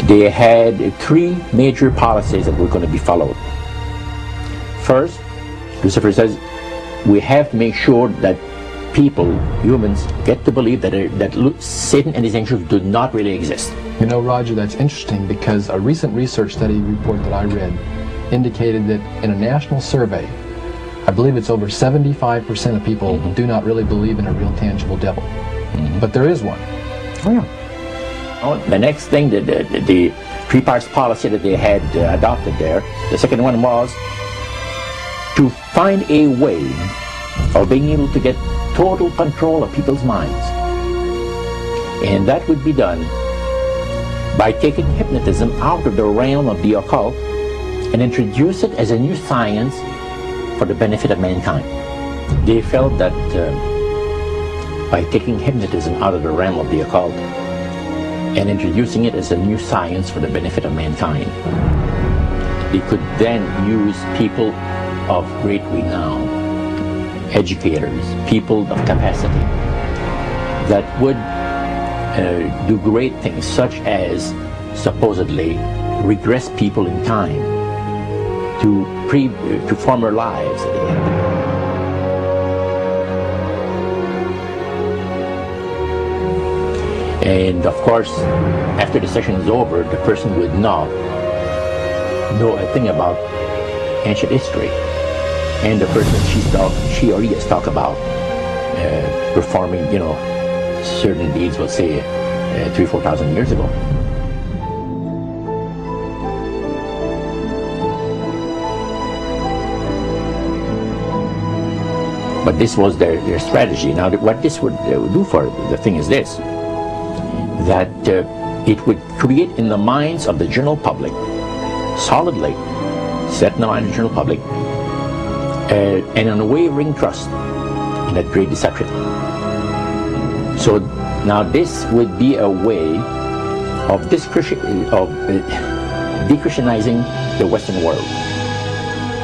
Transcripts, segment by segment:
they had three major policies that were going to be followed. First, Lucifer says, we have to make sure that people, humans, get to believe that Satan and his angels do not really exist. You know, Roger, that's interesting because a recent research study report that I read indicated that in a national survey, I believe it's over 75% of people do not really believe in a real tangible devil. But there is one. Oh, yeah. Oh, the next thing, the three parts policy that they had adopted there, the second one was to find a way of being able to get total control of people's minds. And that would be done by taking hypnotism out of the realm of the occult and introduce it as a new science for the benefit of mankind. They felt that by taking hypnotism out of the realm of the occult and introducing it as a new science for the benefit of mankind, they could then use people of great renown, educators, people of capacity, that would do great things, such as supposedly regress people in time to former lives that they had. And of course, after the session is over, the person would not know a thing about ancient history. And the person she or he has talked about performing, certain deeds, we'll say, 3,000 or 4,000 years ago. But this was their strategy. Now, what this would do for the thing is this, that it would create in the minds of the general public, solidly set in the mind of the general public, an unwavering trust in that great deception. So now this would be a way of de-Christianizing the Western world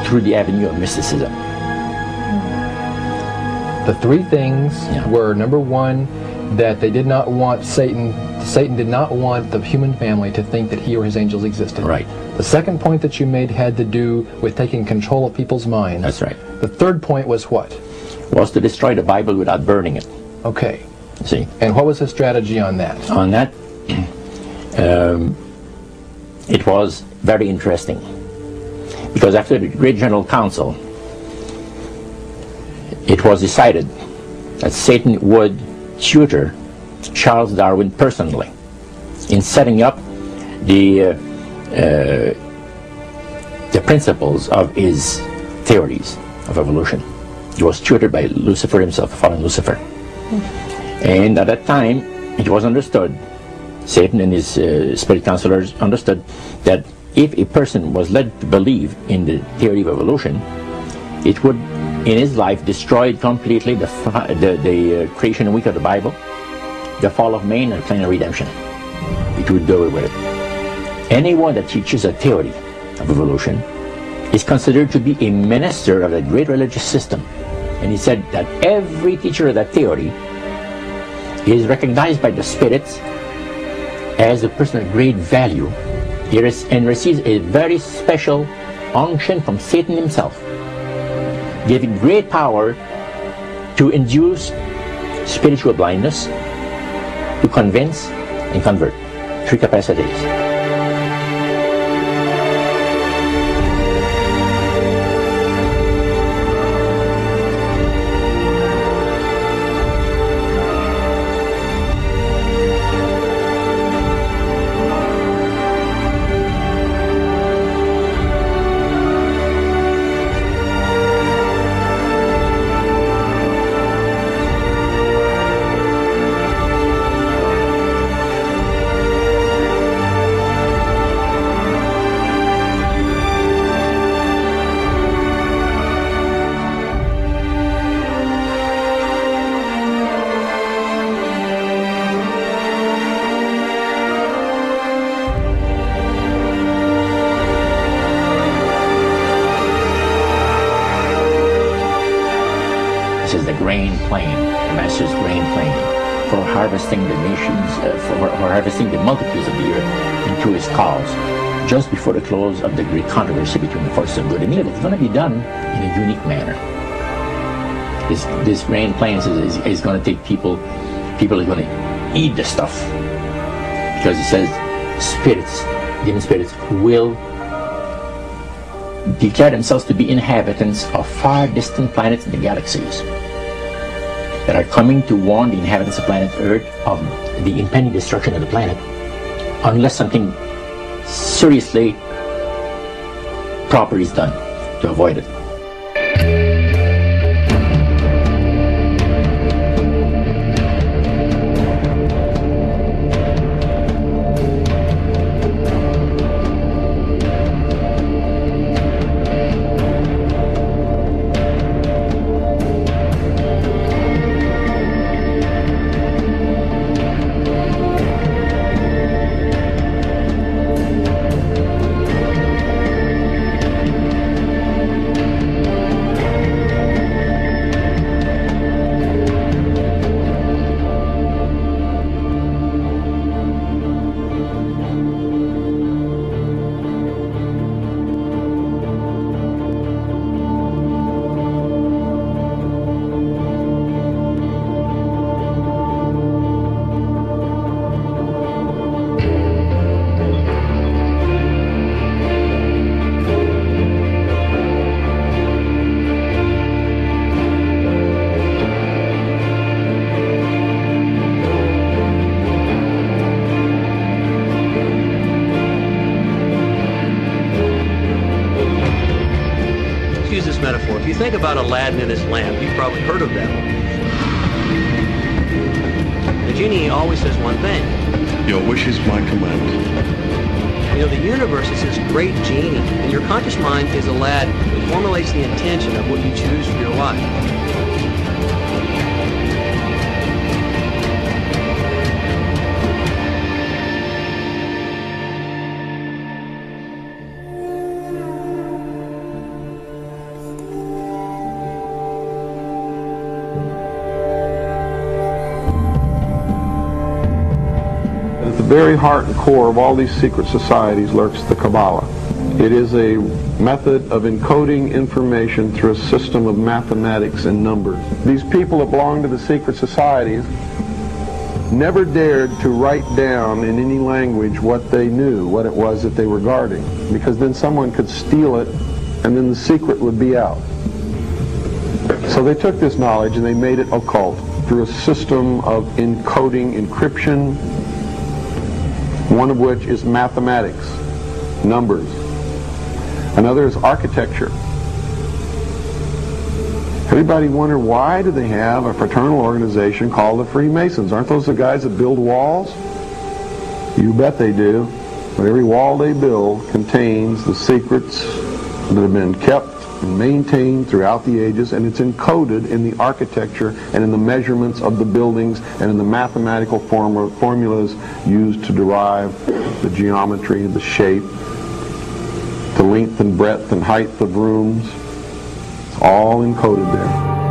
through the avenue of mysticism. The three things were, number one, that they did not want Satan did not want the human family to think that he or his angels existed. Right. The second point that you made had to do with taking control of people's minds. That's right. The third point was what? Was to destroy the Bible without burning it. Okay. See? And what was the strategy on that? On that, it was very interesting. Because after the Great General Council, it was decided that Satan would tutor Charles Darwin personally in setting up the principles of his theories of evolution. He was tutored by Lucifer himself, fallen Lucifer. And at that time, it was understood, Satan and his spirit counselors understood, that if a person was led to believe in the theory of evolution, it would, in his life, destroy completely the creation week of the Bible, the fall of man, and the plan of redemption. It would do away with it. Anyone that teaches a theory of evolution is considered to be a minister of a great religious system. And he said that every teacher of that theory is recognized by the spirits as a person of great value and receives a very special unction from Satan himself, giving great power to induce spiritual blindness, to convince and convert. Three capacities. This is the grain plane, the master's grain plane. for harvesting the nations, for harvesting the multitudes of the earth into his cause, just before the close of the great controversy between the forces of good and evil. It's going to be done in a unique manner. This grand plan is going to take people are going to eat the stuff, because it says spirits, demon spirits, will declare themselves to be inhabitants of far distant planets in the galaxies that are coming to warn the inhabitants of planet Earth of the impending destruction of the planet unless something seriously proper is done to avoid it. Metaphor. If you think about Aladdin and his lamp, you've probably heard of that one. The genie always says one thing. Your wish is my command. You know, the universe is this great genie, and your conscious mind is Aladdin. It formulates the intention of what you choose for your life. At the very heart and core of all these secret societies lurks the Kabbalah. It is a method of encoding information through a system of mathematics and numbers. These people that belong to the secret societies never dared to write down in any language what they knew, what it was that they were guarding, because then someone could steal it and then the secret would be out. So they took this knowledge and they made it occult through a system of encoding, encryption, one of which is mathematics, numbers. Another is architecture. Everybody wonder, why do they have a fraternal organization called the Freemasons? Aren't those the guys that build walls? You bet they do. But every wall they build contains the secrets that have been kept and maintained throughout the ages, and it's encoded in the architecture and in the measurements of the buildings and in the mathematical formulas used to derive the geometry, the shape, the length and breadth and height of rooms. It's all encoded there.